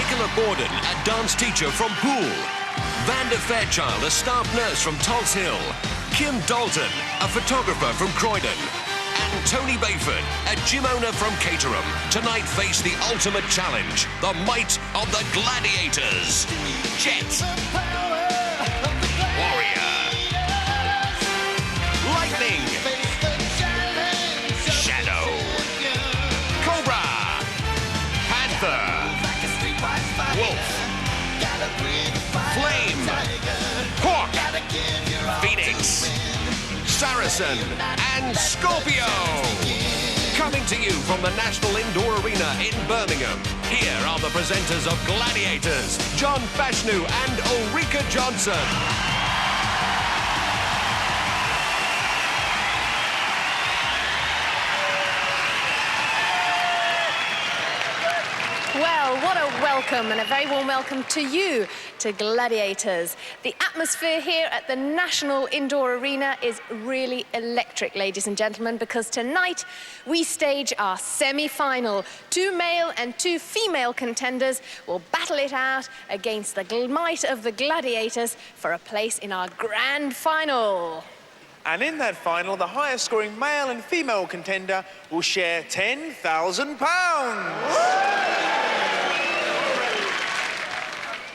Nicola Borden, a dance teacher from Poole. Vanda Fairchild, a staff nurse from Tulse Hill. Kim Dalton, a photographer from Croydon. And Tony Bayford, a gym owner from Caterham. Tonight face the ultimate challenge, the might of the Gladiators. Jet. Warrior. Lightning. Shadow. Cobra. Panther. Wolf. Flame. Hawk. Phoenix. Saracen and Scorpio. Coming to you from the National Indoor Arena in Birmingham. Here are the presenters of Gladiators, John Fashnu and Ulrika Johnson. Well, what a welcome, and a very warm welcome to you, to Gladiators. The atmosphere here at the National Indoor Arena is really electric, ladies and gentlemen, because tonight we stage our semi-final. 2 male and 2 female contenders will battle it out against the might of the Gladiators for a place in our grand final. And in that final, the highest scoring male and female contender will share £10,000.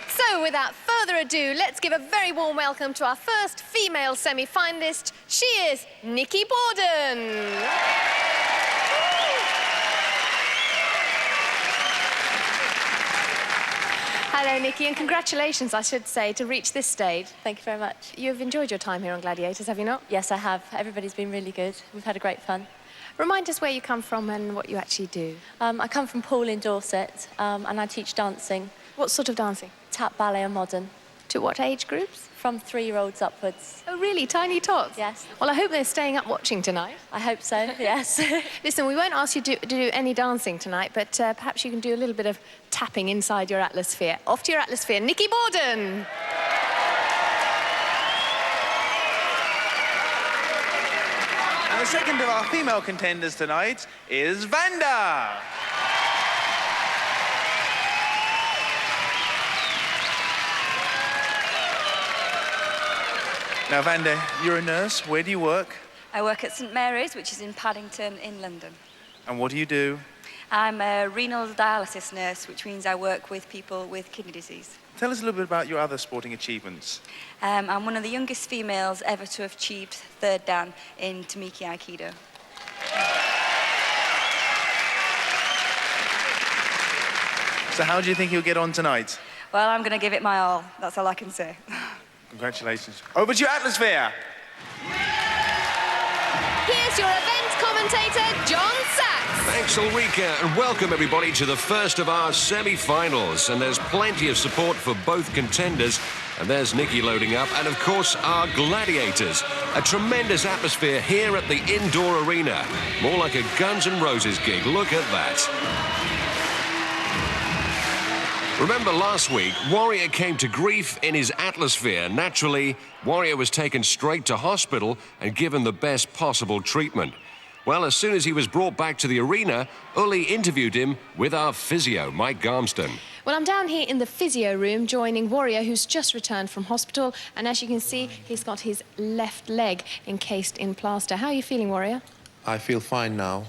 So, without further ado, let's give a very warm welcome to our first female semi-finalist. She is Nikki Borden. Hello, Nikki, and congratulations, I should say, to reach this stage. Thank you very much. You've enjoyed your time here on Gladiators, have you not? Yes, I have. Everybody's been really good. We've had a great fun. Remind us where you come from and what you actually do. I come from Poole in Dorset, and I teach dancing. What sort of dancing? Tap, ballet and modern. To what age groups? From 3-year-olds upwards. Oh, really? Tiny tots? Yes. Well, I hope they're staying up watching tonight. I hope so, yes. Listen, we won't ask you to do any dancing tonight, but perhaps you can do a little bit of tapping inside your atmosphere. Off to your atmosphere, Nikki Borden. And the second of our female contenders tonight is Vanda. Now, Vanda, you're a nurse. Where do you work? I work at St Mary's, which is in Paddington in London. And what do you do? I'm a renal dialysis nurse, which means I work with people with kidney disease. Tell us a little bit about your other sporting achievements. I'm one of the youngest females ever to have achieved 3rd Dan in Tamiki Aikido. So how do you think you'll get on tonight? Well, I'm going to give it my all. That's all I can say. Congratulations. Over to your atmosphere. Here's your event commentator, John Sachs. Thanks, Ulrika, and welcome everybody to the first of our semi-finals. And there's plenty of support for both contenders. And there's Nikki loading up, and of course our Gladiators. A tremendous atmosphere here at the indoor arena. More like a Guns N' Roses gig. Look at that. Remember last week, Warrior came to grief in his atmosphere. Naturally, Warrior was taken straight to hospital and given the best possible treatment. Well, as soon as he was brought back to the arena, Uli interviewed him with our physio, Mike Garmston. Well, I'm down here in the physio room joining Warrior, who's just returned from hospital. And as you can see, he's got his left leg encased in plaster. How are you feeling, Warrior? I feel fine now.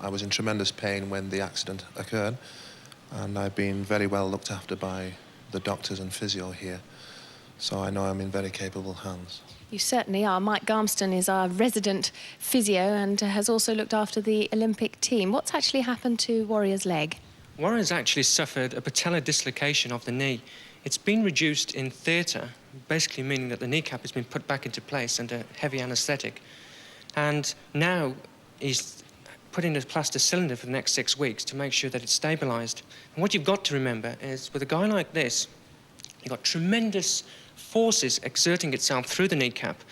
I was in tremendous pain when the accident occurred. And I've been very well looked after by the doctors and physio here. So I know I'm in very capable hands. You certainly are. Mike Garmston is our resident physio and has also looked after the Olympic team. What's actually happened to Warrior's leg? Warrior's actually suffered a patellar dislocation of the knee. It's been reduced in theatre, basically meaning that the kneecap has been put back into place under heavy anaesthetic. And now he's put in a plaster cylinder for the next 6 weeks to make sure that it's stabilised. And what you've got to remember is, with a guy like this, you've got tremendous forces exerting itself through the kneecap.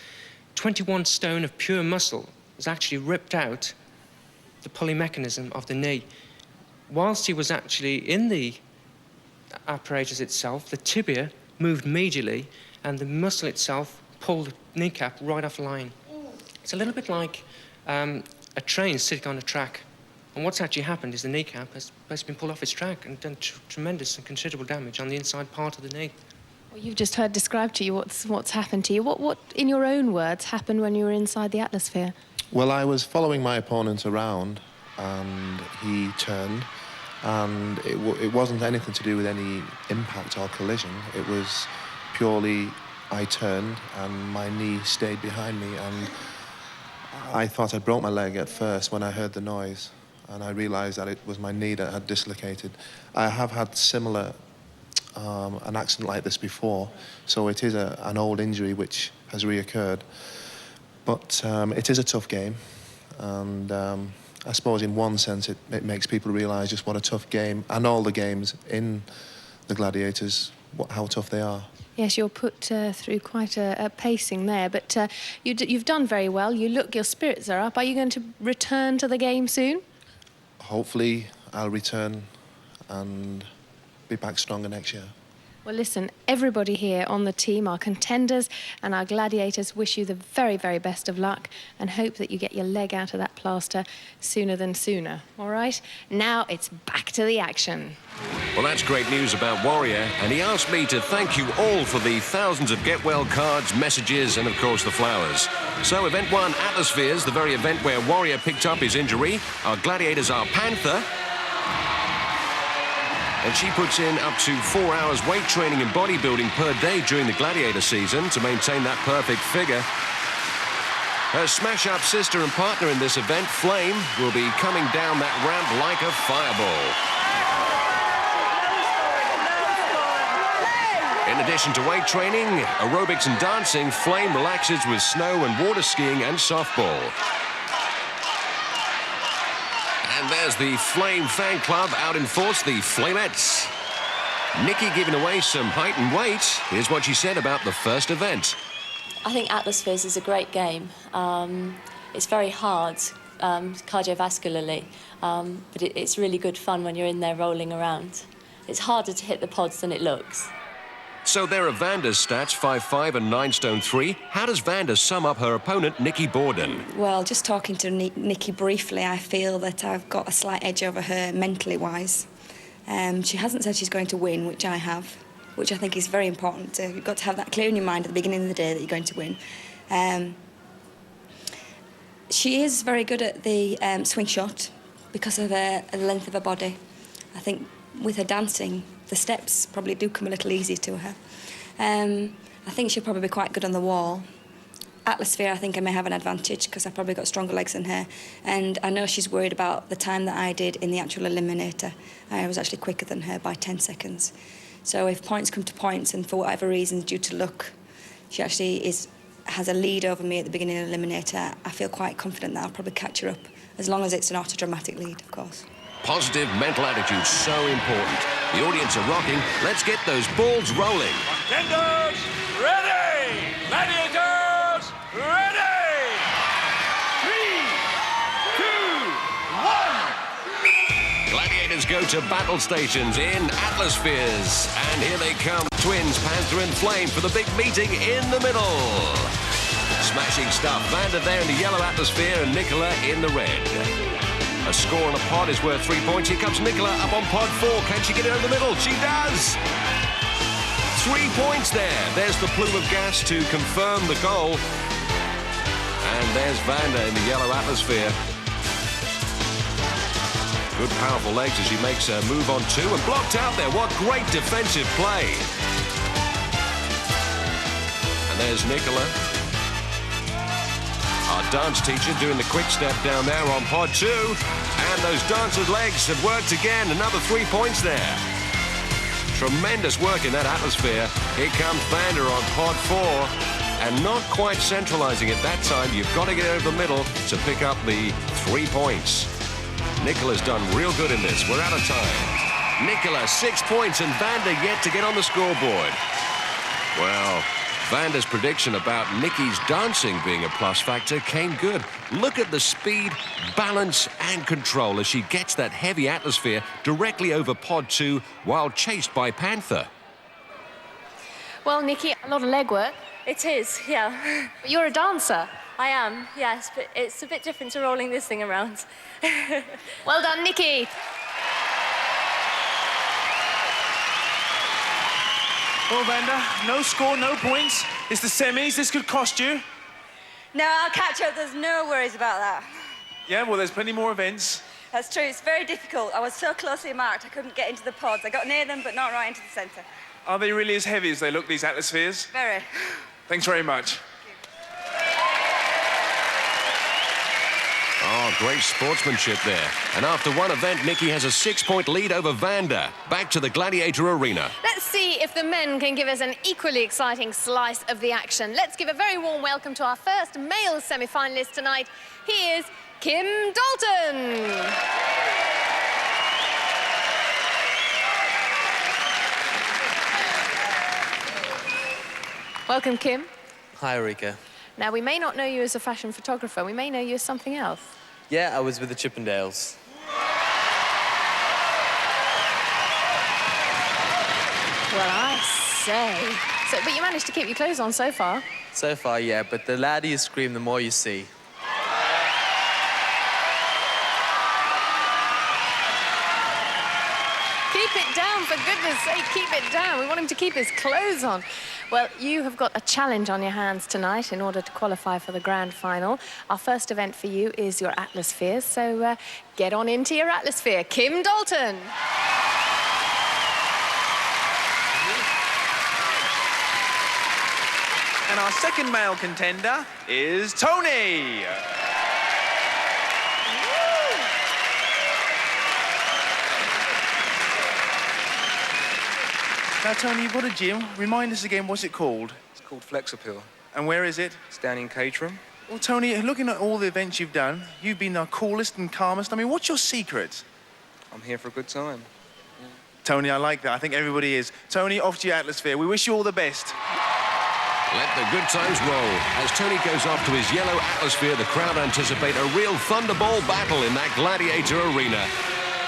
21 stone of pure muscle has actually ripped out the pulley mechanism of the knee. Whilst he was actually in the apparatus itself, the tibia moved medially and the muscle itself pulled the kneecap right off line. It's a little bit like a train sitting on a track. And what's actually happened is the kneecap has basically been pulled off its track and done tremendous and considerable damage on the inside part of the knee. Well, you've just heard described to you what's happened to you. What, in your own words, happened when you were inside the atmosphere? Well, I was following my opponent around, and he turned, and it wasn't anything to do with any impact or collision. It was purely I turned, and my knee stayed behind me, and I thought I broke my leg at first when I heard the noise, and I realised that it was my knee that had dislocated. I have had similar an accident like this before, so it is an old injury which has reoccurred. But it is a tough game, and I suppose in one sense it makes people realise just what a tough game, and all the games in the Gladiators, how tough they are. Yes, you're put through quite a pacing there, but you've done very well. Your spirits are up. Are you going to return to the game soon? Hopefully I'll return and be back stronger next year. Well, listen, everybody here on the team, our contenders and our gladiators, wish you the very, very best of luck and hope that you get your leg out of that plaster sooner than sooner, all right? Now it's back to the action. Well, that's great news about Warrior, and he asked me to thank you all for the thousands of get-well cards, messages, and, of course, the flowers. So, Event 1, Atmospheres, the very event where Warrior picked up his injury. Our gladiators are Panther, and she puts in up to 4 hours weight training and bodybuilding per day during the gladiator season to maintain that perfect figure. Her smash-up sister and partner in this event, Flame, will be coming down that ramp like a fireball. In addition to weight training, aerobics and dancing, Flame relaxes with snow and water skiing and softball. And there's the Flame fan club out in force, the Flamettes. Nikki giving away some height and weight. Here's what she said about the first event. I think Atmospheres is a great game. It's very hard cardiovascularly, but it's really good fun when you're in there rolling around. It's harder to hit the pods than it looks. So there are Vanda's stats, 5'5" and 9 stone 3. How does Vanda sum up her opponent, Nikki Borden? Well, just talking to Nikki briefly, I feel that I've got a slight edge over her mentally-wise. She hasn't said she's going to win, which I have, which I think is very important. You've got to have that clear in your mind at the beginning of the day that you're going to win. She is very good at the swing shot because of the length of her body. I think with her dancing, the steps probably do come a little easier to her. I think she'll probably be quite good on the wall. Atmosphere, I think I may have an advantage because I've probably got stronger legs than her. And I know she's worried about the time that I did in the actual eliminator. I was actually quicker than her by 10 seconds. So if points come to points and for whatever reason, due to luck, she actually has a lead over me at the beginning of the eliminator, I feel quite confident that I'll probably catch her up, as long as it's not a dramatic lead, of course. Positive mental attitude, so important. The audience are rocking. Let's get those balls rolling. Contenders, ready! Gladiators, ready! 3, 2, 1. Gladiators go to battle stations in Atmospheres. And here they come, twins, Panther and Flame, for the big meeting in the middle. Smashing stuff. Vanda there in the yellow atmosphere and Nicola in the red. A score on a pod is worth 3 points. Here comes Nicola up on pod 4. Can she get it over the middle? She does! 3 points there. There's the plume of gas to confirm the goal. And there's Vanda in the yellow atmosphere. Good powerful legs as she makes a move on 2 and blocked out there. What great defensive play. And there's Nicola. Our dance teacher doing the quick step down there on pod 2. And those dancers' legs have worked again. Another 3 points there. Tremendous work in that atmosphere. Here comes Vanda on pod 4. And not quite centralising it that time. You've got to get over the middle to pick up the 3 points. Nicola's done real good in this. We're out of time. Nicola, 6 points, and Vanda yet to get on the scoreboard. Well, Vanda's prediction about Nikki's dancing being a plus factor came good. Look at the speed, balance, and control as she gets that heavy atmosphere directly over pod 2 while chased by Panther. Well, Nikki, a lot of legwork. It is, yeah. But you're a dancer. I am, yes, but it's a bit different to rolling this thing around. Well done, Nikki. Well, Vanda, no score, no points. It's the semis. This could cost you. No, I'll catch up. There's no worries about that. Yeah, well, there's plenty more events. That's true. It's very difficult. I was so closely marked, I couldn't get into the pods. I got near them, but not right into the centre. Are they really as heavy as they look, these atmospheres? Very. Thanks very much. Oh, great sportsmanship there. And after one event, Nikki has a 6-point lead over Vanda. Back to the Gladiator Arena. Let's see if the men can give us an equally exciting slice of the action. Let's give a very warm welcome to our first male semi-finalist tonight. He is Kim Dalton. Welcome, Kim. Hi, Eureka. Now, we may not know you as a fashion photographer. We may know you as something else. Yeah, I was with the Chippendales. Well, I say. But you managed to keep your clothes on so far. So far, yeah, but the louder you scream, the more you see. Keep it down, for goodness sake, keep it down. We want him to keep his clothes on. Well, you have got a challenge on your hands tonight in order to qualify for the grand final. Our first event for you is your Atmospheres, so get on into your Atmosphere. Kim Dalton. And our second male contender is Tony. Now, Tony, you've got a gym. Remind us again, what's it called? It's called Flex Appeal. And where is it? It's down in Caterham. Well, Tony, looking at all the events you've done, you've been the coolest and calmest. I mean, what's your secret? I'm here for a good time. Tony, I like that. I think everybody is. Tony, off to your Atmosphere. We wish you all the best. Let the good times roll. As Tony goes off to his yellow Atmosphere, the crowd anticipate a real thunderball battle in that Gladiator Arena.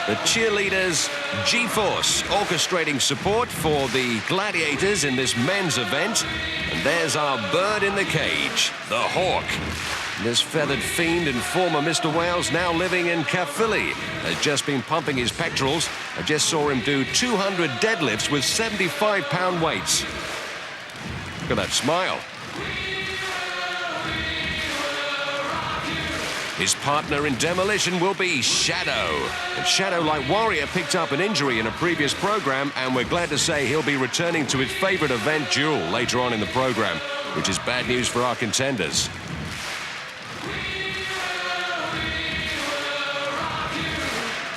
The cheerleaders, G-Force, orchestrating support for the Gladiators in this men's event. And there's our bird in the cage, the Hawk. This feathered fiend and former Mr. Wales, now living in Caerphilly, has just been pumping his pectorals. I just saw him do 200 deadlifts with 75-pound weights. Look at that smile. His partner in demolition will be Shadow. And Shadow, like Warrior, picked up an injury in a previous program, and we're glad to say he'll be returning to his favorite event, Duel, later on in the program, which is bad news for our contenders.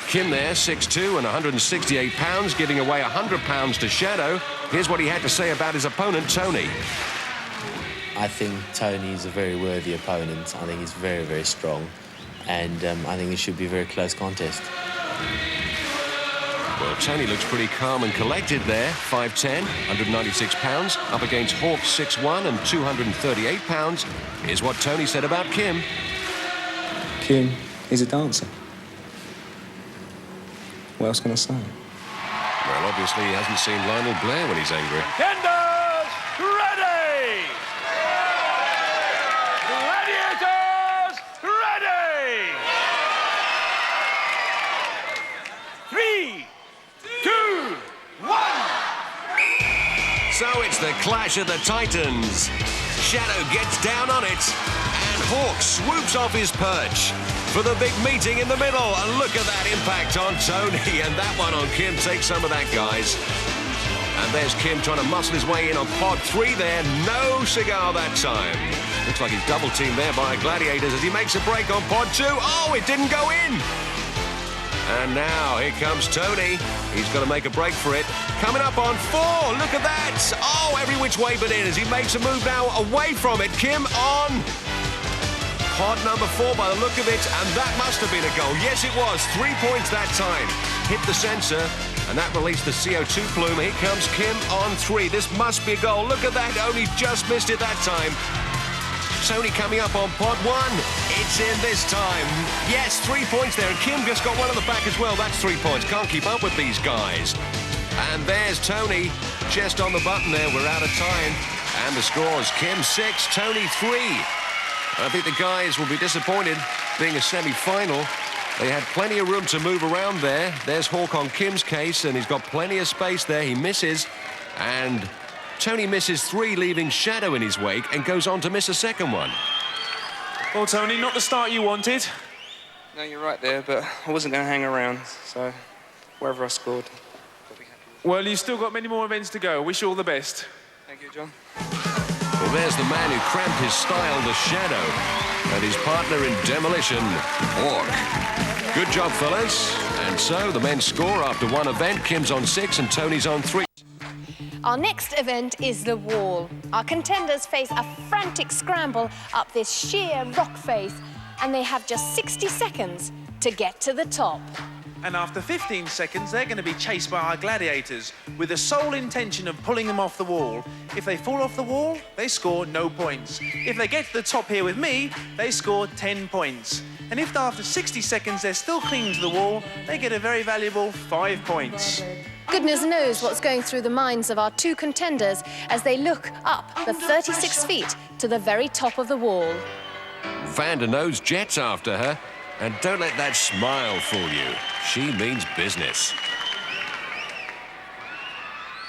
Kim there, 6'2" and 168 pounds, giving away 100 pounds to Shadow. Here's what he had to say about his opponent, Tony. I think Tony is a very worthy opponent. I think he's very, very strong. And I think it should be a very close contest. Well, Tony looks pretty calm and collected there. 5'10", 196 pounds, up against Hawk, 6'1", and 238 pounds. Here's what Tony said about Kim. Kim is a dancer. What else can I say? Well, obviously he hasn't seen Lionel Blair when he's angry. Contenders, ready! Gladiators, ready! 3, 2, 1! So it's the clash of the Titans. Shadow gets down on it, and Hawk swoops off his perch for the big meeting in the middle. And look at that impact on Tony, and that one on Kim. Take some of that, guys. And there's Kim trying to muscle his way in on pod 3 there. No cigar that time. Looks like he's double teamed there by Gladiators as he makes a break on pod 2. Oh, it didn't go in. And now here comes Tony. He's got to make a break for it. Coming up on 4. Look at that. Oh, every which way but in as he makes a move now away from it. Kim on pod number 4 by the look of it, and that must have been a goal. Yes, it was. 3 points that time. Hit the sensor, and that released the CO2 plume. Here comes Kim on 3. This must be a goal. Look at that. Only just missed it that time. Tony coming up on pod 1. It's in this time. Yes, 3 points there, and Kim just got one on the back as well. That's 3 points. Can't keep up with these guys. And there's Tony, just on the button there. We're out of time. And the scores, Kim 6, Tony 3. I think the guys will be disappointed being a semi-final. They had plenty of room to move around there. There's Hawk on Kim's case, and he's got plenty of space there. He misses, and Tony misses 3, leaving Shadow in his wake, and goes on to miss a second one. Well, Tony, not the start you wanted. No, you're right there, but I wasn't going to hang around, so wherever I scored, I'll be happy with. Well, you've still got many more events to go. Wish you all the best. Thank you, John. Well, there's the man who cramped his style, the Shadow, and his partner in demolition, Hawk. Good job, fellas. And so the men score after one event. Kim's on 6 and Tony's on 3. Our next event is the wall. Our contenders face a frantic scramble up this sheer rock face, and they have just 60 seconds to get to the top. And after 15 seconds, they're going to be chased by our gladiators with the sole intention of pulling them off the wall. If they fall off the wall, they score no points. If they get to the top here with me, they score 10 points. And if after 60 seconds they're still clinging to the wall, they get a very valuable 5 points. Goodness knows what's going through the minds of our 2 contenders as they look up the 36 feet to the very top of the wall. Vander knows Jet's after her, and don't let that smile fool you. She means business.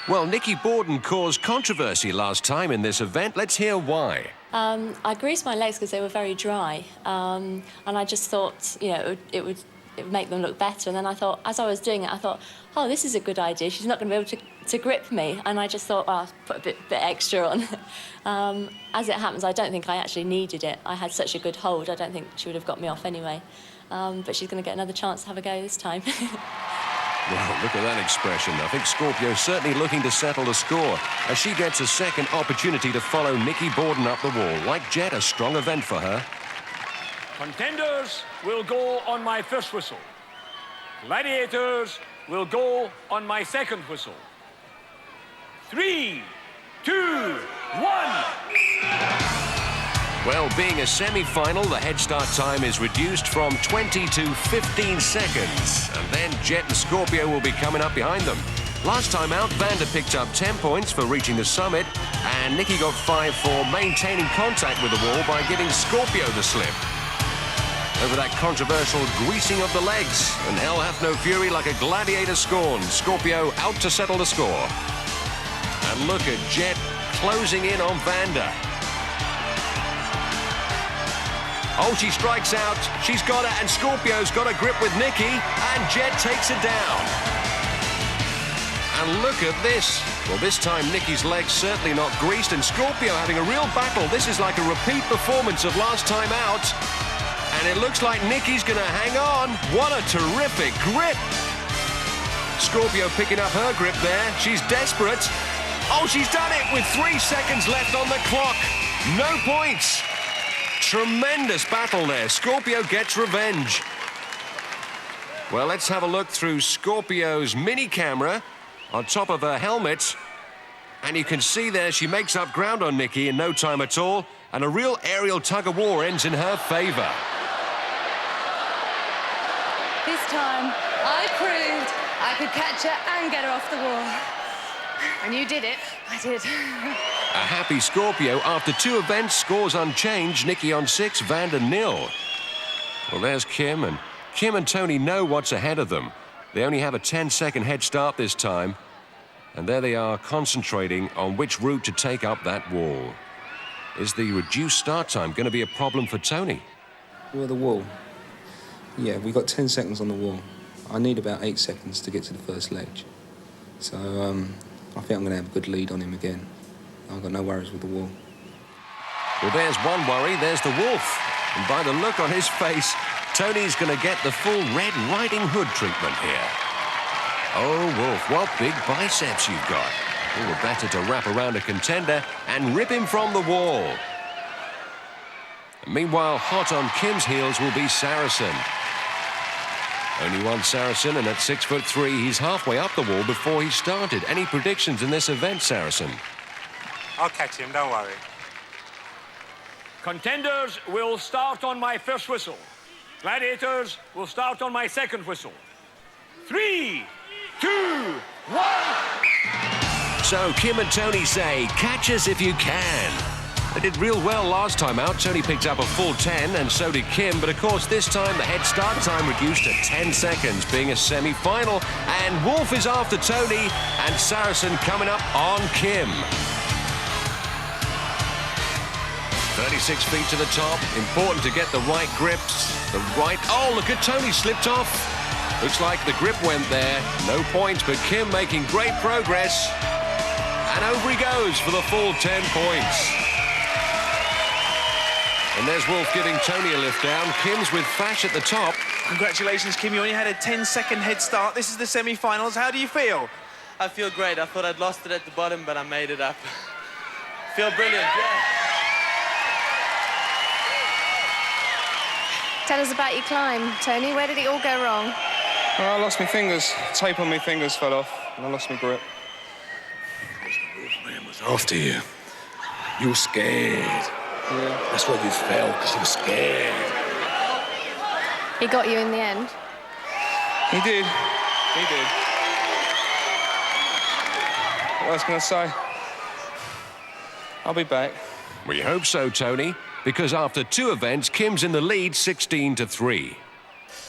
Well, Nikki Borden caused controversy last time in this event. Let's hear why. I greased my legs because they were very dry, and I just thought, you know, it would make them look better. And then I thought, as I was doing it, I thought, oh, this is a good idea. She's not going to be able to grip me. And I just thought, oh, I'll put a bit extra on. As it happens, I don't think I actually needed it. I had such a good hold, I don't think she would have got me off anyway. But she's going to get another chance to have a go this time. Well, look at that expression. I think Scorpio's certainly looking to settle the score as she gets a second opportunity to follow Nikki Borden up the wall. Like Jet, a strong event for her. Contenders will go on my first whistle. Gladiators will go on my second whistle. 3, 2, 1. Well, being a semi-final, the head start time is reduced from 20 to 15 seconds. And then Jet and Scorpio will be coming up behind them. Last time out, Vander picked up 10 points for reaching the summit, and Nikki got 5 for maintaining contact with the wall by giving Scorpio the slip. Over that controversial greasing of the legs, and hell hath no fury like a gladiator scorned. Scorpio out to settle the score. And look at Jet closing in on Vander. Oh, she strikes out. She's got it, and Scorpio's got a grip with Nikki, and Jet takes her down. And look at this. Well, this time Nikki's legs certainly not greased, and Scorpio having a real battle. This is like a repeat performance of last time out. And it looks like Nikki's going to hang on. What a terrific grip. Scorpio picking up her grip there. She's desperate. Oh, she's done it with 3 seconds left on the clock. No points. Tremendous battle there. Scorpio gets revenge. Well, let's have a look through Scorpio's mini camera on top of her helmet. And you can see there she makes up ground on Nikki in no time at all. And a real aerial tug-of-war ends in her favor. This time, I proved I could catch her and get her off the wall. And you did it. I did. A happy Scorpio after 2 events, scores unchanged. Nikki on 6, Vander 0. Well, there's Kim, and Kim and Tony know what's ahead of them. They only have a 10-second head start this time. And there they are, concentrating on which route to take up that wall. Is the reduced start time going to be a problem for Tony? Well, the wall. Yeah, we got 10 seconds on the wall. I need about 8 seconds to get to the first ledge. So I think I'm going to have a good lead on him again. I've got no worries with the wall. Well, there's one worry. There's the wolf. And by the look on his face, Tony's going to get the full Red Riding Hood treatment here. Oh, Wolf, what big biceps you've got. All the better to wrap around a contender and rip him from the wall. And meanwhile, hot on Kim's heels will be Saracen. Only one Saracen, and at 6'3", he's halfway up the wall before he started. Any predictions in this event, Saracen? I'll catch him, don't worry. Contenders will start on my first whistle. Gladiators will start on my second whistle. 3, 2, 1. So Kim and Tony say, catch us if you can. They did real well last time out. Tony picked up a full 10 and so did Kim. But of course, this time the head start time reduced to 10 seconds, being a semi-final. And Wolf is after Tony and Saracen coming up on Kim. 36 feet to the top. Important to get the right grips. The right... Oh, look at Tony slipped off. Looks like the grip went there. No points, but Kim making great progress. And over he goes for the full 10 points. And there's Wolf giving Tony a lift down. Kim's with Fash at the top. Congratulations, Kim. You only had a 10-second head start. This is the semi-finals. How do you feel? I feel great. I thought I'd lost it at the bottom, but I made it up. Feel brilliant, yeah. Tell us about your climb, Tony. Where did it all go wrong? Oh, I lost my fingers. Tape on my fingers fell off, and I lost my grip. Wolfman was after you. You were scared. Yeah. That's what you felt, because you were scared. He got you in the end. He did. He did. What else can I say? I'll be back. We hope so, Tony, because after 2 events, Kim's in the lead 16-3.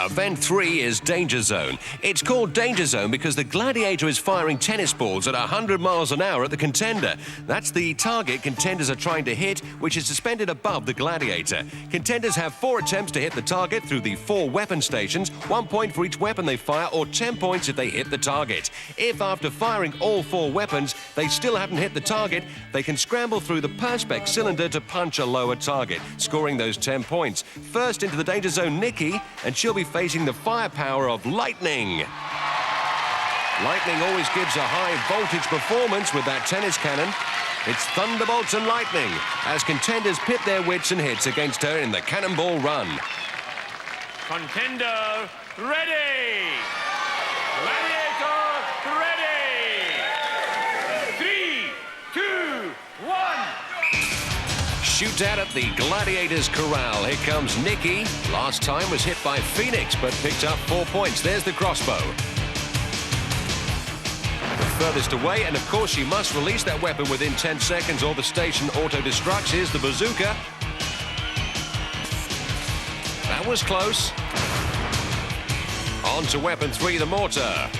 Event 3 is Danger Zone. It's called Danger Zone because the Gladiator is firing tennis balls at 100 miles an hour at the contender. That's the target contenders are trying to hit, which is suspended above the Gladiator. Contenders have 4 attempts to hit the target through the 4 weapon stations, 1 point for each weapon they fire, or 10 points if they hit the target. If after firing all 4 weapons, they still haven't hit the target, they can scramble through the perspex cylinder to punch a lower target, scoring those 10 points. First into the Danger Zone, Nikki, and she'll be facing the firepower of Lightning. Lightning always gives a high voltage performance with that tennis cannon. It's thunderbolts and lightning as contenders pit their wits and hits against her in the cannonball run. Contender ready! Gladiator ready! 3, 2, 1. Shootout at the Gladiators Corral. Here comes Nikki. Last time was hit by Phoenix, but picked up 4 points. There's the crossbow. The furthest away, and of course she must release that weapon within 10 seconds or the station auto-destructs. Here's the bazooka. That was close. On to weapon 3, the mortar.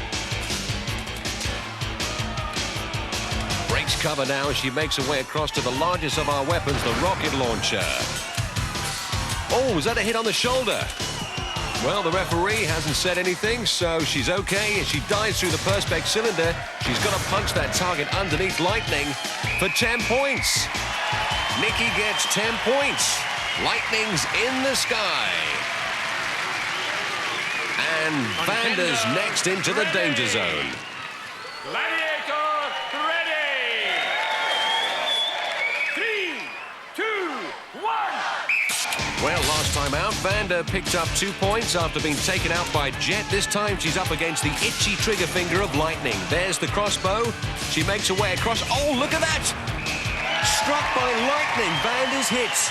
Breaks cover now as she makes her way across to the largest of our weapons, the rocket launcher. Oh, was that a hit on the shoulder? Well, the referee hasn't said anything, so she's okay. As she dives through the perspex cylinder, she's got to punch that target underneath Lightning for 10 points. Nikki gets 10 points. Lightning's in the sky. And Vander's next into the Danger Zone. Gladiator ready! 3, 2, 1. Well, last time out, Vander picked up 2 points after being taken out by Jet. This time she's up against the itchy trigger finger of Lightning. There's the crossbow. She makes her way across. Oh, look at that! Struck by Lightning. Vander's hit.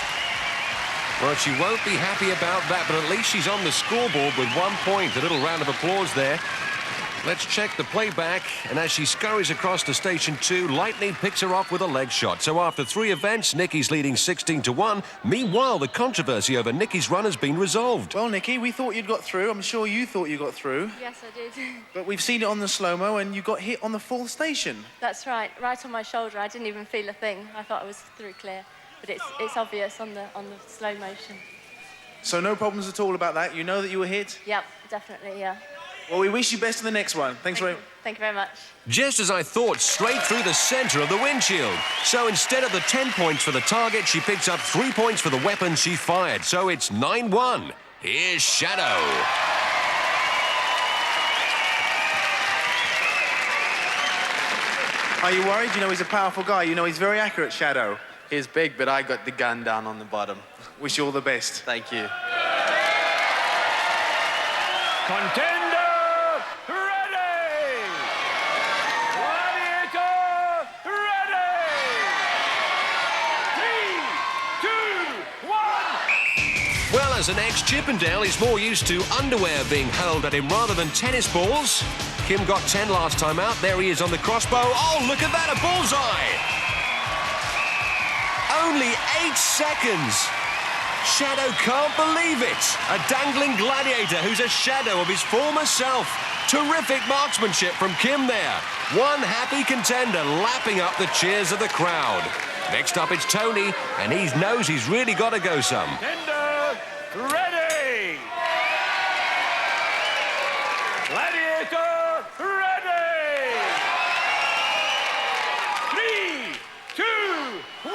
Well, she won't be happy about that, but at least she's on the scoreboard with 1 point. A little round of applause there. Let's check the playback, and as she scurries across to Station 2, Lightning picks her off with a leg shot. So after 3 events, Nikki's leading 16-1. Meanwhile, the controversy over Nikki's run has been resolved. Well, Nikki, we thought you'd got through. I'm sure you thought you got through. Yes, I did. But we've seen it on the slow-mo, and you got hit on the 4th station. That's right, right on my shoulder. I didn't even feel a thing. I thought I was through clear, but it's obvious on the slow motion. So no problems at all about that? You know that you were hit? Yep, definitely, yeah. Well, we wish you best in the next one. Thank you very much. Just as I thought, straight through the center of the windshield. So instead of the 10 points for the target, she picks up 3 points for the weapon she fired. So it's 9-1. Here's Shadow. Are you worried? You know he's a powerful guy. You know he's very accurate, Shadow. He's big, but I got the gun down on the bottom. Wish you all the best. Thank you. Contender ready! Gladiator ready! 3, 2, 1. Well, as an ex-Chippendale, he's more used to underwear being hurled at him rather than tennis balls. Kim got 10 last time out. There he is on the crossbow. Oh, look at that, a bullseye! Only 8 seconds. Shadow can't believe it. A dangling gladiator who's a shadow of his former self. Terrific marksmanship from Kim there. One happy contender lapping up the cheers of the crowd. Next up, it's Tony, and he knows he's really got to go some. Contender, ready! Gladiator, ready! 3, 2, 1!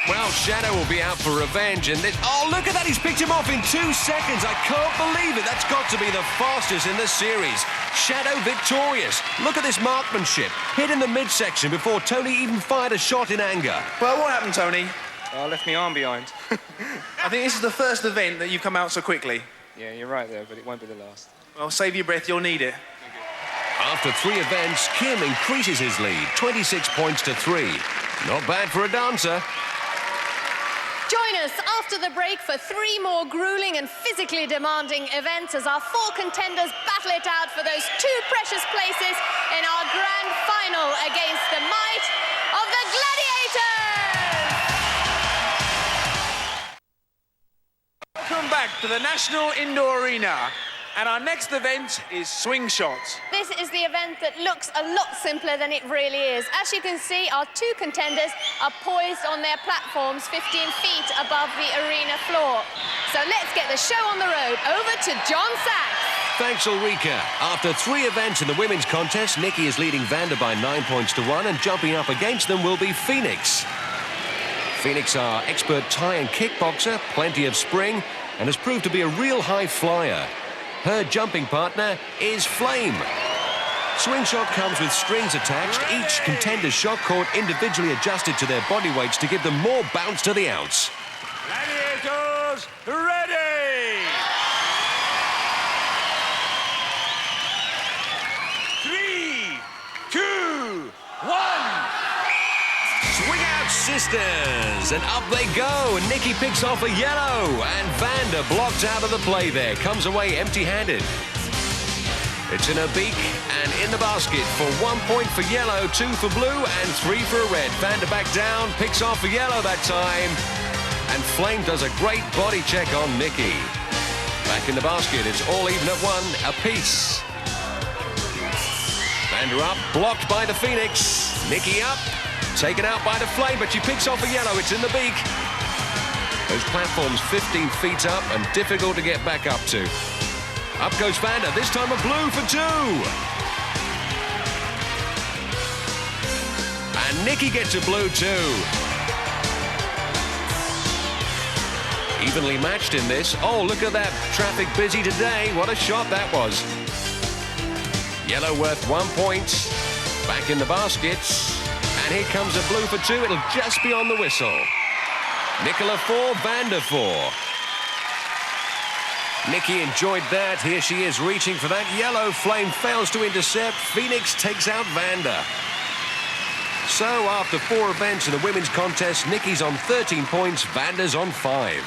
Well, Shadow will be out for revenge, and this... Oh, look at that! He's picked him off in 2 seconds. I can't believe it. That's got to be the fastest in the series. Shadow victorious. Look at this marksmanship. Hit in the midsection before Tony even fired a shot in anger. Well, what happened, Tony? I left my arm behind. I think this is the first event that you've come out so quickly. Yeah, you're right there, but it won't be the last. Well, save your breath, you'll need it. After 3 events, Kim increases his lead, 26 points to 3. Not bad for a dancer. Join us after the break for 3 more grueling and physically demanding events as our 4 contenders battle it out for those 2 precious places in our grand final against the might of the Gladiators! Welcome back to the National Indoor Arena. And our next event is swing shot. This is the event that looks a lot simpler than it really is. As you can see, our 2 contenders are poised on their platforms 15 feet above the arena floor. So let's get the show on the road. Over to John Sachs. Thanks, Ulrika. After 3 events in the women's contest, Nikki is leading Vanda by 9 points to 1, and jumping up against them will be Phoenix. Phoenix are expert Thai and kickboxer, plenty of spring, and has proved to be a real high flyer. Her jumping partner is Flame. Swing shot comes with strings attached, each contender's shot cord individually adjusted to their body weights to give them more bounce to the ounce. Gladiators, ready! 3, 2, 1! Swing out, sisters! And up they go. Nikki picks off a yellow. And Vanda blocked out of the play there. Comes away empty-handed. It's in her beak and in the basket for 1 point for yellow, 2 for blue, and 3 for red. Vanda back down, picks off a yellow that time. And Flame does a great body check on Nikki. Back in the basket, it's all even at 1 apiece. Vanda up, blocked by the Phoenix. Nikki up. Taken out by the Flame, but she picks off a yellow. It's in the beak. Those platforms 15 feet up and difficult to get back up to. Up goes Vanda, this time a blue for 2. And Nikki gets a blue too. Evenly matched in this. Oh, look at that. Traffic busy today. What a shot that was. Yellow worth 1 point. Back in the baskets. And here comes a blue for 2. It'll just be on the whistle. Nicola 4, Vanda 4. Nikki enjoyed that. Here she is reaching for that yellow. Flame fails to intercept. Phoenix takes out Vanda. So after 4 events in the women's contest, Nikki's on 13 points, Vanda's on 5.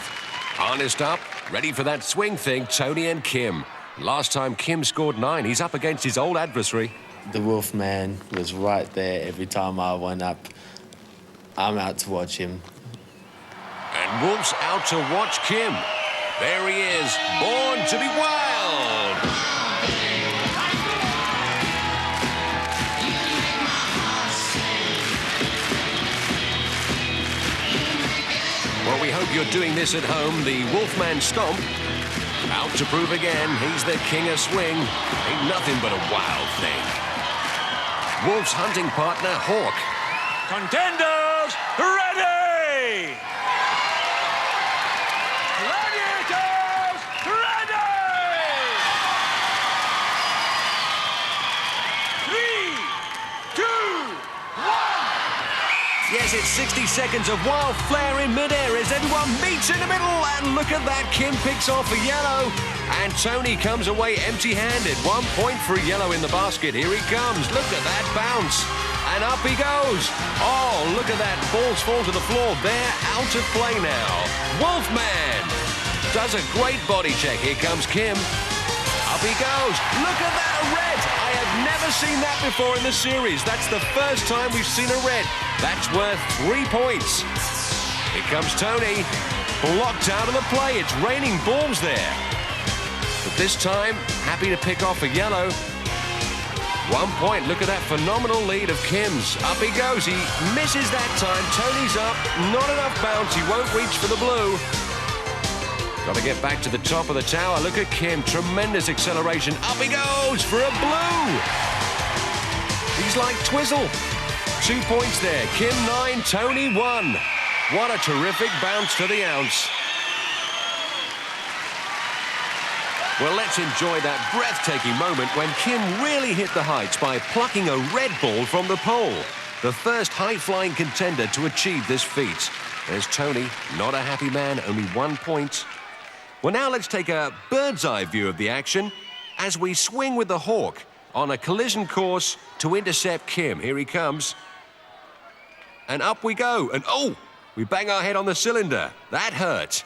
Harnessed up, ready for that swing thing, Tony and Kim. Last time Kim scored 9. He's up against his old adversary. The Wolfman was right there every time I went up. I'm out to watch him. And Wolf's out to watch Kim. There he is, born to be wild. Well, we hope you're doing this at home. The Wolfman Stomp. Out to prove again, he's the king of swing. Ain't nothing but a wild thing. Wolf's hunting partner, Hawk. Contenders, ready! Gladiators, ready! 3, 2, 1! Yes, it's 60 seconds of wild flair in midair as everyone meets in the middle. And look at that, Kim picks off a yellow. And Tony comes away empty-handed. 1 point for a yellow in the basket. Here he comes. Look at that bounce. And up he goes. Oh, look at that. Balls fall to the floor. They're out of play now. Wolfman does a great body check. Here comes Kim. Up he goes. Look at that, a red. I have never seen that before in the series. That's the first time we've seen a red. That's worth 3 points. Here comes Tony. Blocked out of the play. It's raining balls there. But this time, happy to pick off a yellow. 1 point. Look at that phenomenal lead of Kim's. Up he goes. He misses that time. Tony's up. Not enough bounce. He won't reach for the blue. Got to get back to the top of the tower. Look at Kim. Tremendous acceleration. Up he goes for a blue. He's like Twizzle. 2 points there. Kim 9, Tony 1. What a terrific bounce to the ounce. Well, let's enjoy that breathtaking moment when Kim really hit the heights by plucking a red ball from the pole. The first high-flying contender to achieve this feat. There's Tony, not a happy man, only 1 point. Well, now let's take a bird's-eye view of the action as we swing with the hawk on a collision course to intercept Kim. Here he comes. And up we go. And oh, we bang our head on the cylinder. That hurt.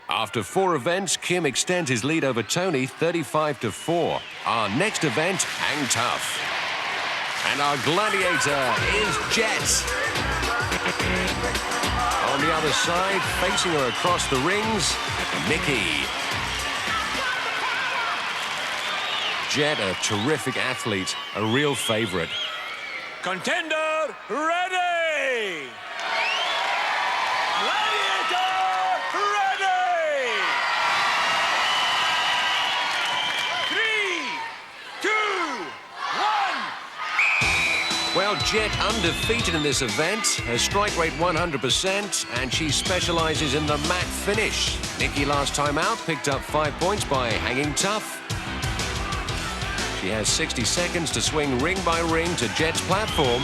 After 4 events, Kim extends his lead over Tony 35-4. Our next event, Hang Tough. And our gladiator is Jet. On the other side, facing her across the rings, Nikki. Jet, a terrific athlete, a real favorite. Contender, ready! Gladiator, ready! 3, 2, 1. Well, Jet undefeated in this event, her strike rate 100%, and she specializes in the mat finish. Nikki last time out picked up 5 points by hanging tough. She has 60 seconds to swing ring by ring to Jet's platform.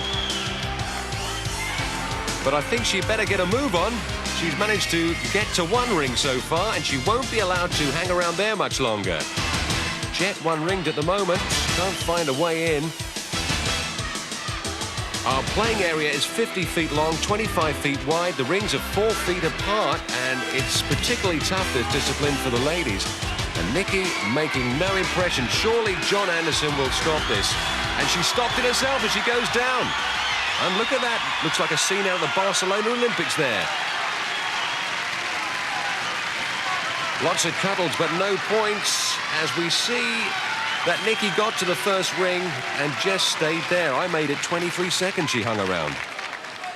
But I think she better get a move on. She's managed to get to 1 ring so far, and she won't be allowed to hang around there much longer. Jet 1 ringed at the moment, can't find a way in. Our playing area is 50 feet long, 25 feet wide. The rings are 4 feet apart, and it's particularly tough, this discipline, for the ladies. And Nikki making no impression. Surely John Anderson will stop this. And she stopped it herself as she goes down. And look at that. Looks like a scene out of the Barcelona Olympics there. Lots of cuddles, but no points, as we see that Nikki got to the first ring and just stayed there. I made it 23 seconds she hung around.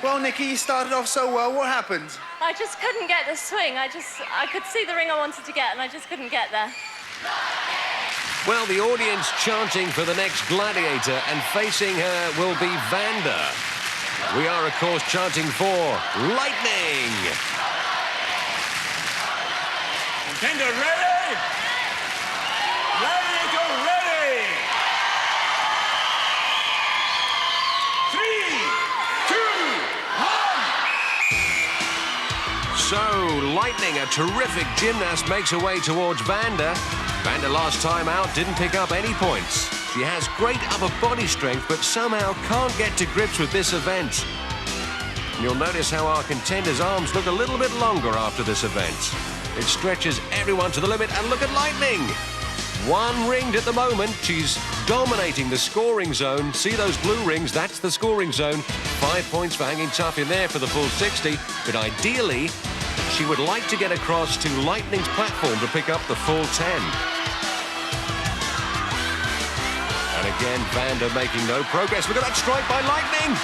Well, Nikki, you started off so well. What happened? I just couldn't get the swing. I could see the ring I wanted to get, and I just couldn't get there. Well, the audience chanting for the next gladiator, and facing her will be Vanda. We are, of course, chanting for Lightning. Contender ready? Gladiator ready! 3, 2, 1. So, Lightning, a terrific gymnast, makes her way towards Vanda. Vanda last time out didn't pick up any points. She has great upper body strength, but somehow can't get to grips with this event. And you'll notice how our contender's arms look a little bit longer after this event. It stretches everyone to the limit, and look at Lightning. 1 ringed at the moment. She's dominating the scoring zone. See those blue rings? That's the scoring zone. 5 points for hanging tough in there for the full 60. But ideally, she would like to get across to Lightning's platform to pick up the full 10. And again, Vanda making no progress. Look at that strike by Lightning.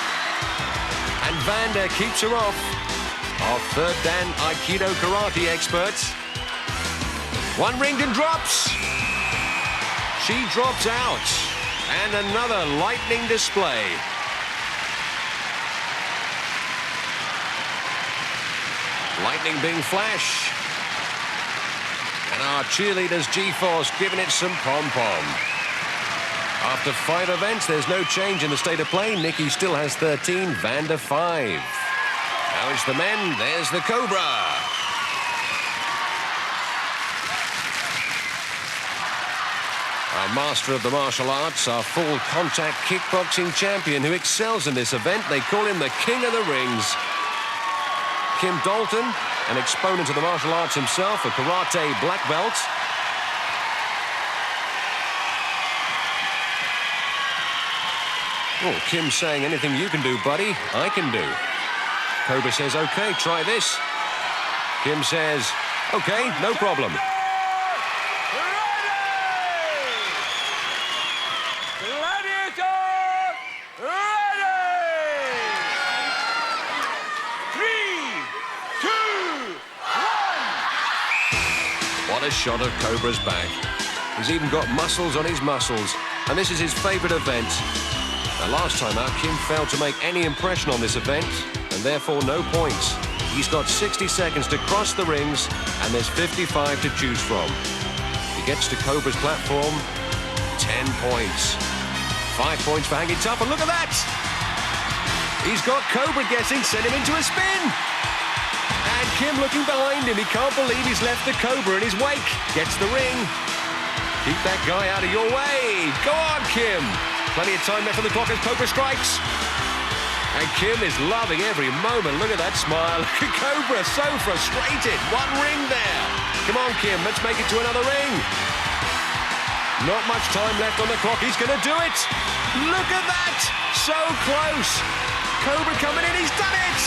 And Vanda keeps her off. Our third Dan Aikido karate expert. 1 ringed and drops. She drops out. And another lightning display. Lightning being flash. And our cheerleaders G-Force giving it some pom-pom. After 5 events, there's no change in the state of play. Nikki still has 13, Vanda 5. Now it's the men. There's the Cobra. Our master of the martial arts, our full contact kickboxing champion who excels in this event. They call him the King of the Rings. Kim Dalton, an exponent of the martial arts himself, a karate black belt. Oh, Kim saying, anything you can do, buddy, I can do. Cobra says, OK, try this. Kim says, OK, no problem. Gladiator, ready! 3, 2, 1. What a shot of Cobra's back. He's even got muscles on his muscles, and this is his favourite event. Now, last time out, Kim failed to make any impression on this event, and therefore no points. He's got 60 seconds to cross the rings, and there's 55 to choose from. He gets to Cobra's platform, 10 points. 5 points for hanging tough, and look at that! He's got Cobra guessing, sent him into a spin! And Kim looking behind him, he can't believe he's left the Cobra in his wake. Gets the ring. Keep that guy out of your way. Go on, Kim. Plenty of time left on the clock as Cobra strikes. And Kim is loving every moment. Look at that smile. Look at Cobra, so frustrated. One ring there. Come on, Kim, let's make it to another ring. Not much time left on the clock. He's going to do it. Look at that. So close. Cobra coming in. He's done it.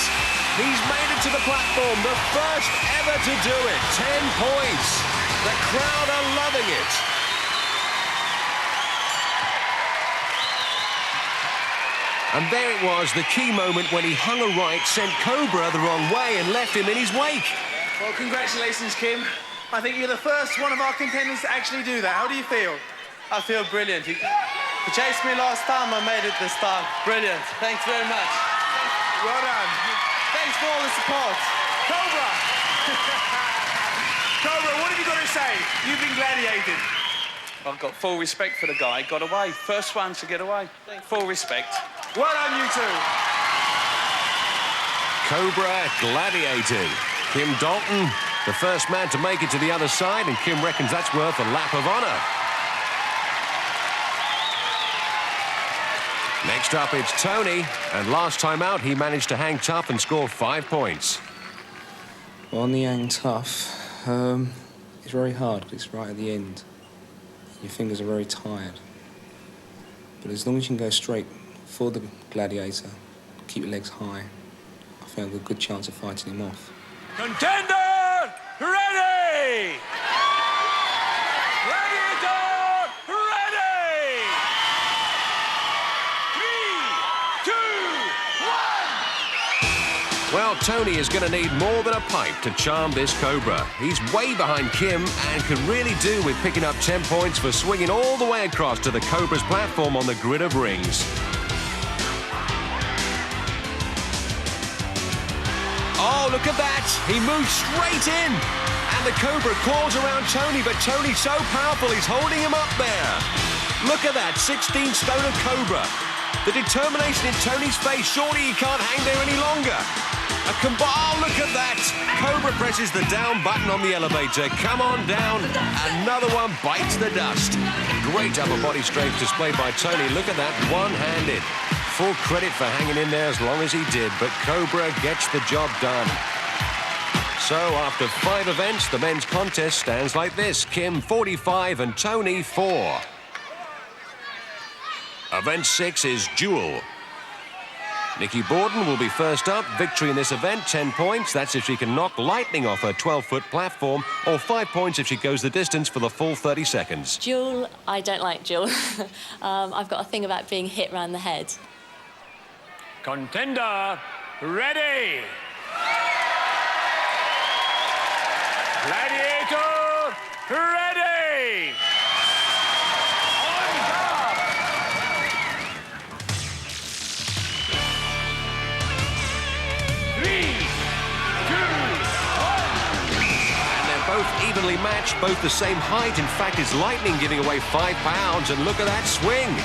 He's made it to the platform. The first ever to do it. 10 points. The crowd are loving it. And there it was, the key moment when he hung a right, sent Cobra the wrong way and left him in his wake. Well, congratulations, Kim. I think you're the first one of our contenders to actually do that. How do you feel? I feel brilliant. He chased me last time, I made it this time. Brilliant. Thanks very much. Well done. Thanks for all the support. Cobra! Cobra, what have you got to say? You've been gladiated. I've got full respect for the guy. Got away. First one to get away. Full respect. Well done, you two. Cobra gladiated. Kim Dalton, the first man to make it to the other side, and Kim reckons that's worth a lap of honour. Next up, it's Tony, and last time out, he managed to hang tough and score 5 points. Well, on the hang tough, it's very hard because it's right at the end. Your fingers are very tired. But as long as you can go straight for the gladiator, keep your legs high, I think I've got a good chance of fighting him off. Contender, ready! Gladiator, ready! 3, 2, 1! Well, Tony is going to need more than a pipe to charm this Cobra. He's way behind Kim and can really do with picking up 10 points for swinging all the way across to the Cobra's platform on the grid of rings. Oh, look at that. He moves straight in. And the Cobra claws around Tony, but Tony's so powerful, he's holding him up there. Look at that, 16 stone of Cobra. The determination in Tony's face, surely he can't hang there any longer. Oh, look at that. Cobra presses the down button on the elevator. Come on down. Another one bites the dust. Great upper body strength displayed by Tony. Look at that, one-handed. Full credit for hanging in there as long as he did, but Cobra gets the job done. So after 5 events, the men's contest stands like this. Kim 45 and Tony 4. Event 6 is Duel. Nikki Borden will be first up. Victory in this event, 10 points. That's if she can knock Lightning off her 12-foot platform, or 5 points if she goes the distance for the full 30 seconds. Duel, I don't like duel. I've got a thing about being hit round the head. Contender, ready! Gladiator, ready! On guard! 3, 2, 1! And they're both evenly matched, both the same height. In fact, it's Lightning giving away 5 pounds, and look at that swing.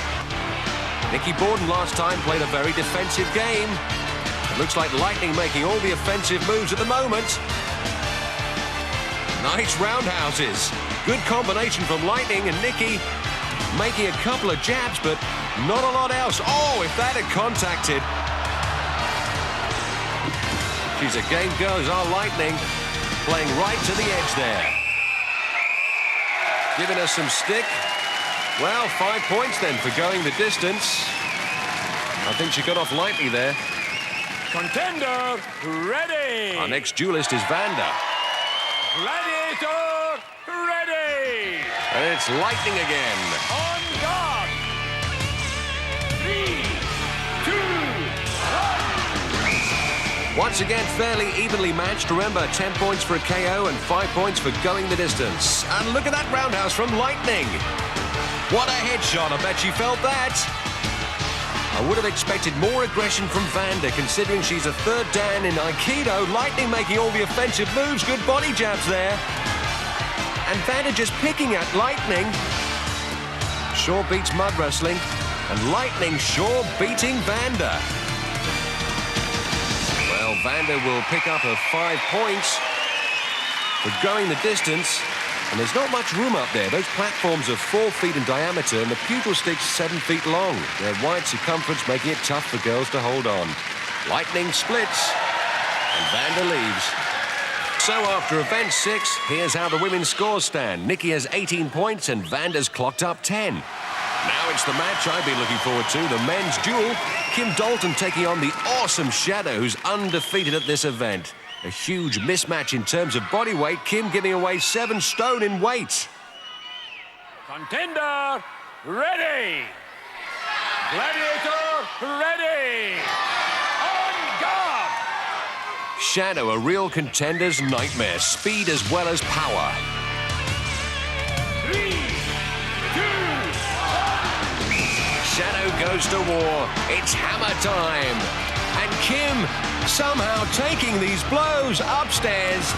Nikki Borden last time played a very defensive game. It looks like Lightning making all the offensive moves at the moment. Nice roundhouses. Good combination from Lightning, and Nikki making a couple of jabs, but not a lot else. Oh, if that had contacted. She's a game girl, is our Lightning, playing right to the edge there. Giving us some stick. Well, 5 points then for going the distance. I think she got off lightly there. Contender, ready. Our next duelist is Vanda. Gladiator, ready. And it's lightning again. On guard. 3, 2, 1. Once again, fairly evenly matched. Remember, 10 points for a KO and 5 points for going the distance. And look at that roundhouse from Lightning. What a headshot. I bet she felt that. I would have expected more aggression from Vanda, considering she's a third dan in Aikido. Lightning making all the offensive moves. Good body jabs there. And Vanda just picking at Lightning. Sure beats mud wrestling. And Lightning sure beating Vanda. Well, Vanda will pick up her 5 points for going the distance. And there's not much room up there. Those platforms are 4 feet in diameter and the pugil stick's 7 feet long. Their wide circumference making it tough for girls to hold on. Lightning splits and Vanda leaves. So after event 6, here's how the women's scores stand. Nikki has 18 points and Vanda's clocked up 10. Now it's the match I've been looking forward to, the men's duel. Kim Dalton taking on the awesome Shadow, who's undefeated at this event. A huge mismatch in terms of body weight, Kim giving away 7 stone in weight. Contender, ready. Gladiator, ready. On guard. Shadow, a real contender's nightmare. Speed as well as power. 3, 2, 1. Shadow goes to war. It's hammer time. And Kim somehow taking these blows upstairs,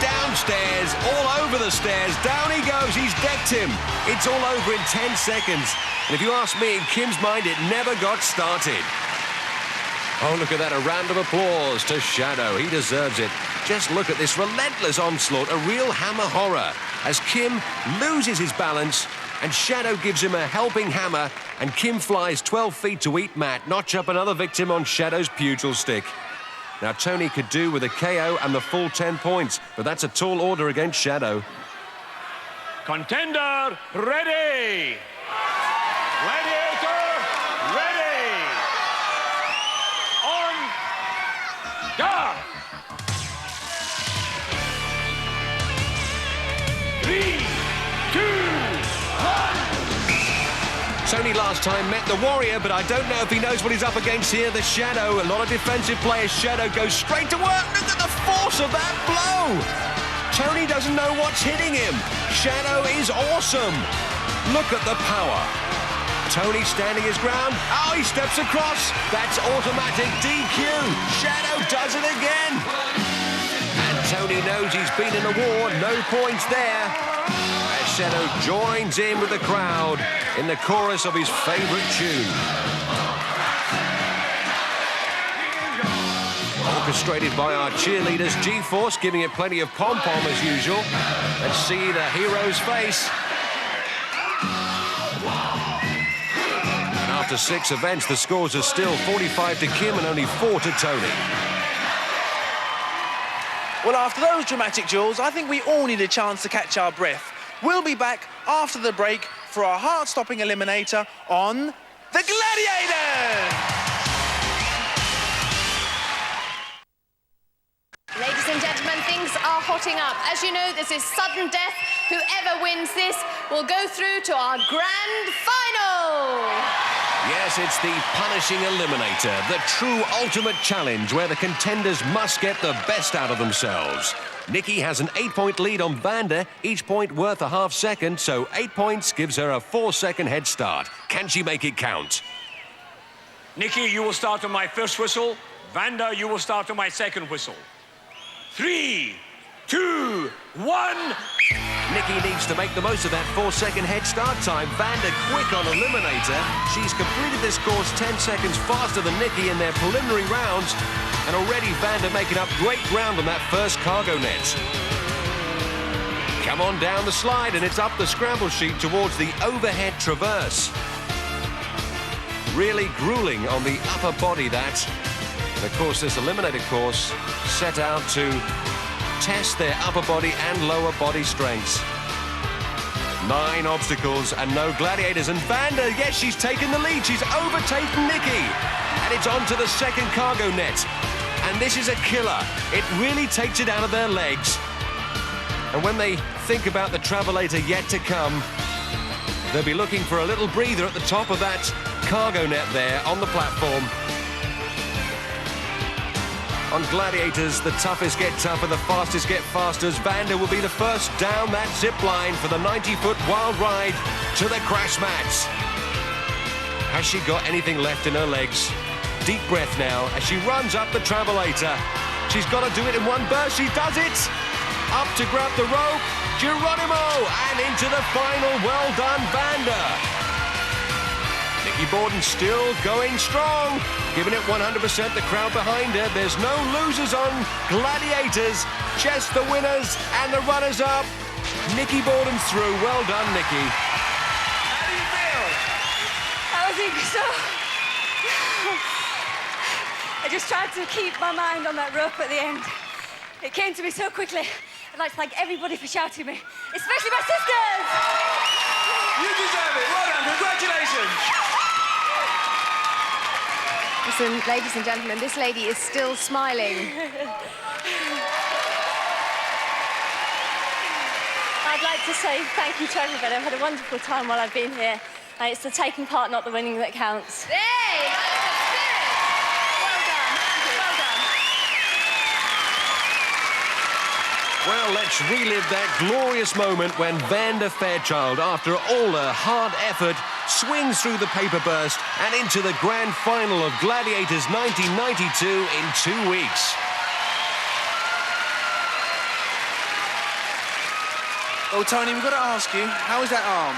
downstairs, all over the stairs. Down he goes. He's decked him. It's all over in 10 seconds. And if you ask me, in Kim's mind, it never got started. Oh, look at that. A round of applause to Shadow. He deserves it. Just look at this relentless onslaught. A real hammer horror. As Kim loses his balance and Shadow gives him a helping hammer, and Kim flies 12 feet to eat mat, notch up another victim on Shadow's pugil stick. Now, Tony could do with a KO and the full 10 points, but that's a tall order against Shadow. Contender, ready. Gladiator, ready. On guard. 3, 2, 1. Tony last time met the Warrior, but I don't know if he knows what he's up against here. The Shadow, a lot of defensive players. Shadow goes straight to work. Look at the force of that blow. Tony doesn't know what's hitting him. Shadow is awesome. Look at the power. Tony standing his ground. Oh, he steps across. That's automatic DQ. Shadow does it again. And Tony knows he's been in a war. No points there. As Shadow joins in with the crowd in the chorus of his favorite tune. Orchestrated by our cheerleaders, G-Force giving it plenty of pom-pom as usual. Let's see the hero's face. And after 6 events, the scores are still 45 to Kim and only 4 to Tony. Well, after those dramatic duels, I think we all need a chance to catch our breath. We'll be back after the break for our heart-stopping eliminator on the Gladiators! Ladies and gentlemen, things are hotting up. As you know, this is sudden death. Whoever wins this will go through to our grand final. Yes, it's the punishing eliminator, the true ultimate challenge where the contenders must get the best out of themselves. Nikki has an 8-point lead on Vanda, each point worth a half second, so 8 points gives her a 4-second head start. Can she make it count? Nikki, you will start on my first whistle. Vanda, you will start on my second whistle. 3, 2, 1. Nikki needs to make the most of that 4-second head start time. Vanda quick on eliminator. She's completed this course 10 seconds faster than Nikki in their preliminary rounds. And already Vanda making up great ground on that first cargo net. Come on down the slide and it's up the scramble sheet towards the overhead traverse. Really grueling on the upper body, that. And of course, this eliminator course set out to test their upper body and lower body strengths. 9 obstacles and no gladiators. And Vanda, yes, she's taken the lead. She's overtaken Nikki. And it's on to the second cargo net. And this is a killer. It really takes it out of their legs. And when they think about the travelator yet to come, they'll be looking for a little breather at the top of that cargo net there on the platform. On Gladiators, the toughest get tougher, the fastest get faster, as Vanda will be the first down that zip line for the 90-foot wild ride to the crash mats. Has she got anything left in her legs? Deep breath now as she runs up the travelator. She's got to do it in one burst. She does it! Up to grab the rope, Geronimo, and into the final. Well done, Vanda. Nikki Borden still going strong, giving it 100%, the crowd behind her. There's no losers on Gladiators, just the winners and the runners-up. Nikki Borden's through. Well done, Nikki. How do you feel? I think so. I just tried to keep my mind on that rope at the end. It came to me so quickly. I'd like to thank everybody for shouting me, especially my sisters. You deserve it. Well done. Congratulations. Listen, ladies and gentlemen, this lady is still smiling. I'd like to say thank you to everybody. I've had a wonderful time while I've been here. It's the taking part, not the winning, that counts. Hey, that's the spirit. Well done. Well done. Well, let's relive that glorious moment when Vanda Fairchild, after all her hard effort, swings through the paper burst and into the grand final of Gladiators 1992 in 2 weeks. Well, Tony, we've got to ask you, how is that arm?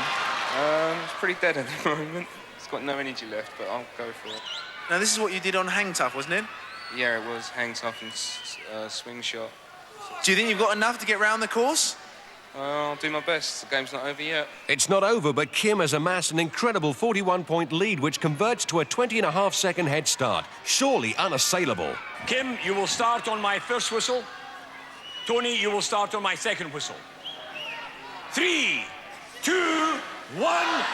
It's pretty dead at the moment. It's got no energy left, but I'll go for it. Now, this is what you did on Hang Tough, wasn't it? Yeah, it was hang tough and swing shot. Do you think you've got enough to get round the course? I'll do my best. The game's not over yet. It's not over, but Kim has amassed an incredible 41-point lead, which converts to a 20.5-second head start. Surely unassailable. Kim, you will start on my first whistle. Tony, you will start on my second whistle. 3, 2, 1.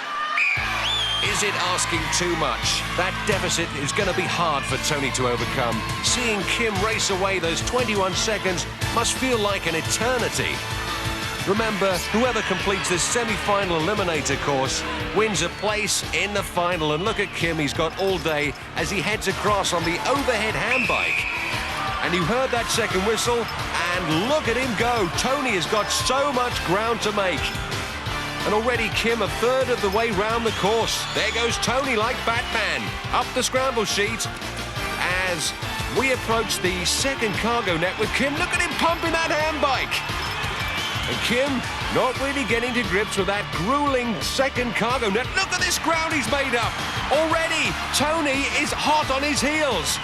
Is it asking too much? That deficit is going to be hard for Tony to overcome. Seeing Kim race away those 21 seconds must feel like an eternity. Remember, whoever completes this semi-final eliminator course wins a place in the final. And look at Kim, he's got all day as he heads across on the overhead handbike. And you heard that second whistle, and look at him go. Tony has got so much ground to make. And already Kim a third of the way round the course. There goes Tony like Batman, up the scramble sheet. As we approach the second cargo net with Kim, look at him pumping that handbike. And Kim not really getting to grips with that grueling second cargo net. Look at this ground he's made up. Already, Tony is hot on his heels.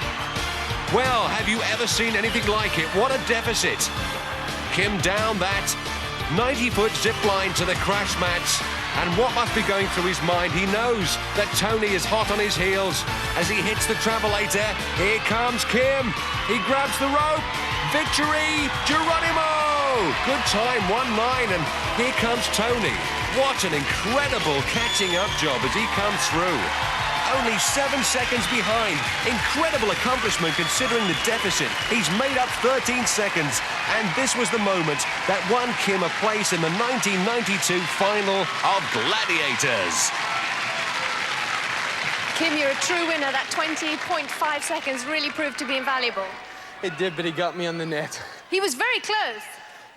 Well, have you ever seen anything like it? What a deficit. Kim down that 90-foot zip line to the crash mats. And what must be going through his mind? He knows that Tony is hot on his heels as he hits the travelator. Here comes Kim. He grabs the rope. Victory, Geronimo! Good time, 1-9, and here comes Tony. What an incredible catching up job as he comes through. Only 7 seconds behind. Incredible accomplishment considering the deficit. He's made up 13 seconds, and this was the moment that won Kim a place in the 1992 final of Gladiators. Kim, you're a true winner. That 20.5 seconds really proved to be invaluable. It did, but he got me on the net. He was very close.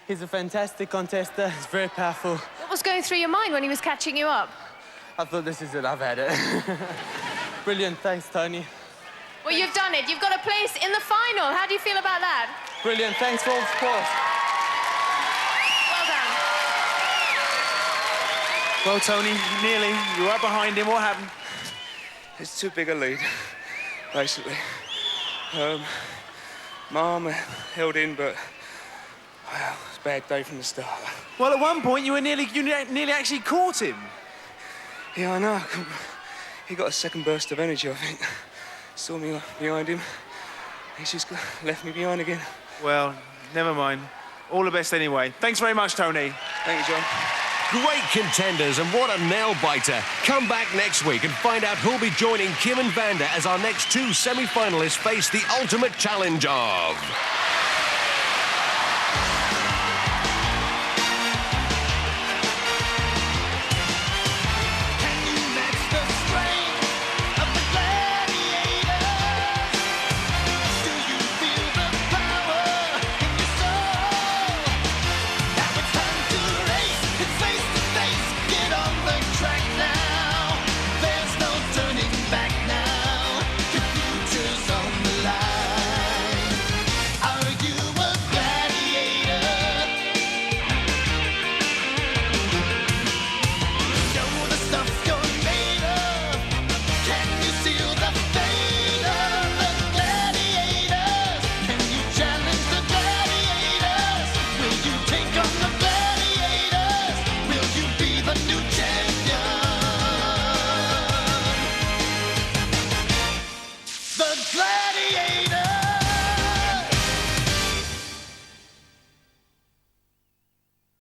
He's a fantastic contester. He's very powerful. What was going through your mind when he was catching you up? I thought, this is it, I've had it. Brilliant, thanks, Tony. Well, you've done it. You've got a place in the final. How do you feel about that? Brilliant, thanks for all the support. Well done. Well, Tony, nearly. You were right behind him. What happened? It's too big a lead, basically. My arm held in, but well, it's a bad day from the start. Well, at one point, you nearly actually caught him. Yeah, I know. He got a second burst of energy, I think. Saw me behind him. He's just left me behind again. Well, never mind. All the best anyway. Thanks very much, Tony. Thank you, John. Great contenders, and what a nail-biter. Come back next week and find out who'll be joining Kim and Vanda as our next two semi-finalists face the ultimate challenge of...